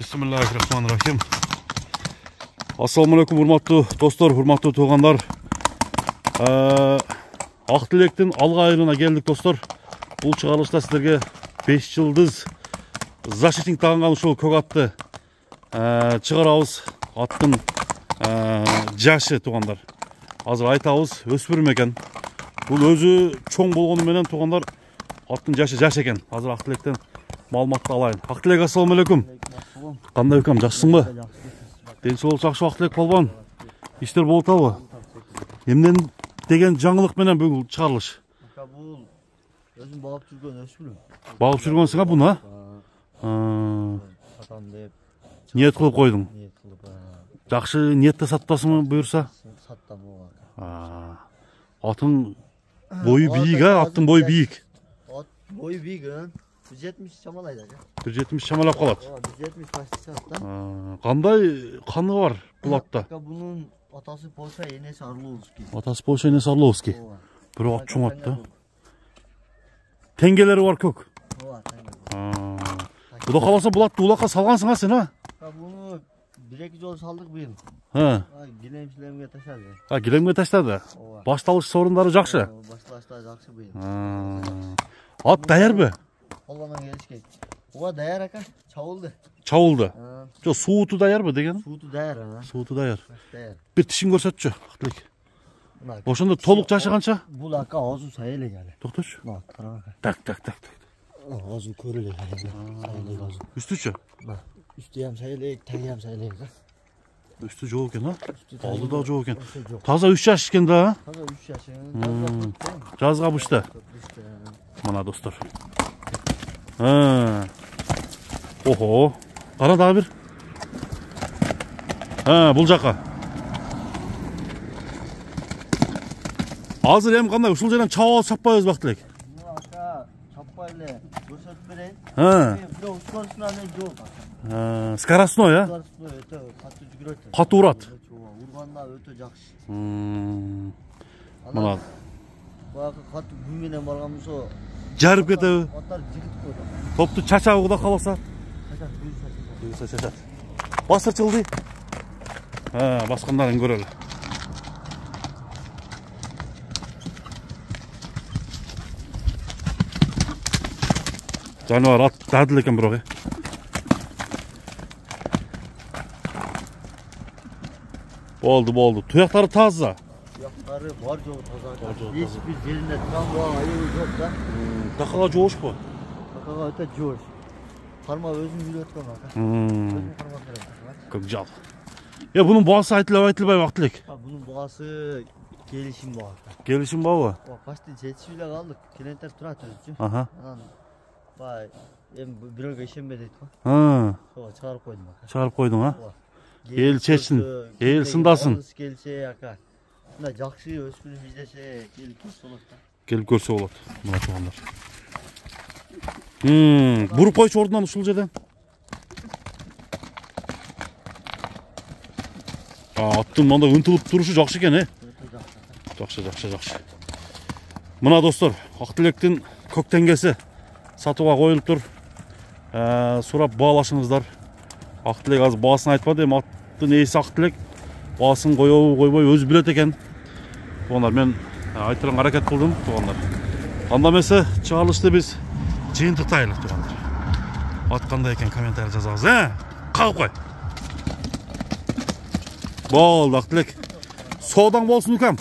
Bismillahirrahmanirrahim. Assalamualaikum урматтуу достор, урматтуу туугандар. Ак Тилектин алга айылына келдик достор. Бул чыгарылышта сиздерге 5 жылдыз защитник тагынган ушул көк атты чыгарабыз. Аттын жашы туугандар. Азыр айтабыз, өспүрүм экен. Бул өзү чоң болгону менен туугандар аттын жашы жаш экен. Азыр Ак Тилектен маалыматты алайын. Ак Тилек, ассаламу алейкум. Кандай укам, жакшысыңбы? Ден соолук жакшы Ак Тилек балбан. Иштер болуп атабы? Эмнен деген жаңылык менен бул чыгарылыш? Бул өзүм багып жүргөн өспүрүм. Багып жүргөнсүң буну, Сатам деп ниет кылып койдуң. ниет кылып. Жакшы ниетте сатпасыңбы буюрса? Сатта болгон. Атын бою бийик, аттын бою бийик. Ат бою бийик, 170 чамалайт ака. 170 чамалап калат. 170 почти чамалат. Кандай каны бар бул атта? Бунун атасы Польша, энеси Орловский. Атасы Польша, энеси Орловский. Бирок ат чоң ат да. Теңгелери бар көк. Ооба, теңге. Куда каласа бул атты улакка салгансың сен, Буну 1-2 жол салдык быйыл. Гилемчилерге таштады. Гилемге таштады. Башталыш сорундары жакшы. Башталыштар жакшы быйыл. Ат даярбы? Колдон келишкен. Ооба даяр ака, чабылды. Чабылды. Жо сууту даярбы деген? Сууту даяр, Сууту даяр. Даяр. Бир тишин көрсөтчү, Ак Тилек. Ошондо толук жашы канча? Бул ака азу сай эле кали. Токточу. Так. Азу көрүлө кали. Азу. Үстүчү? Üstü hem sayılır, tenge hem sayılır. Üstü çok eкен, aldı da çok eкен. Taza 3 yaş eкен da. Taza 3 yaşın. Жазга бышты. Мына достор. Охо. Кара дагы бир. Бул жака. Азыр эми кандай ушул жерден чабып чаппайбыз Ак Тилек? Ака, чаппай эле. Көрсөтүп берейин. Бирок скоростуна эле жок. Скоростной, Скоростной өтө катуу жүгүрөт. Катуу урат. Урганда өтө жакшы. Мына. Бакы катуу күн менен барган болсо жарып кетеби? Аттар жигит койду. Топту чачабы куда каласа? Чачат. Басырчылды. Баскандарын көрөлү. Жаныбар ат дадыл экен бирок. Болду. Туяктары таза. Туяктары бар жок таза. Эч бир жеринде турган айыбы жок да. Такага жоошпу? Такага өтө жоош. Карма өзүм үйрөткөм ака. Өзүм кармап берем. Көк жал. Бунун баасы айтылбайбы Ак Тилек? Бунун баасы келишим бар. Келишим барбы? Почти жетишип эле калдык. Клиенттер турат өзүчү. Анан бай эми бирөөгө ишенбей дейт го. Ошого чыгарып койдум ака. Чыгарып койдуң, Эл чечсин, эл сындасын. Келсе ака. Мына жакшы өспүрүм издесе келип көрсө болот да. Келип көрсө болот. Мына туугандар. Буруп койчу ордунан ушул жерден. Аттын мында ынтылып турушу жакшы экен, Жакшы. Мына достор, Ак Тилектин көк теңгеси сатууга коюлуптур. Сурап баалашыңыздар. Ак Тилек азыр баасын айтпады, эми аттын ээси Ак Тилек баасын коёбу койбой өзү билет экен. Туугандар, мен айтырга аракет кылдым, туугандар. Анда эмесе чыгарылышты биз жыйынтыктайлы, туугандар. Ат кандай экен комментарий жазабыз, кагып кой. Болду Ак Тилек. Соодаң болсун укам.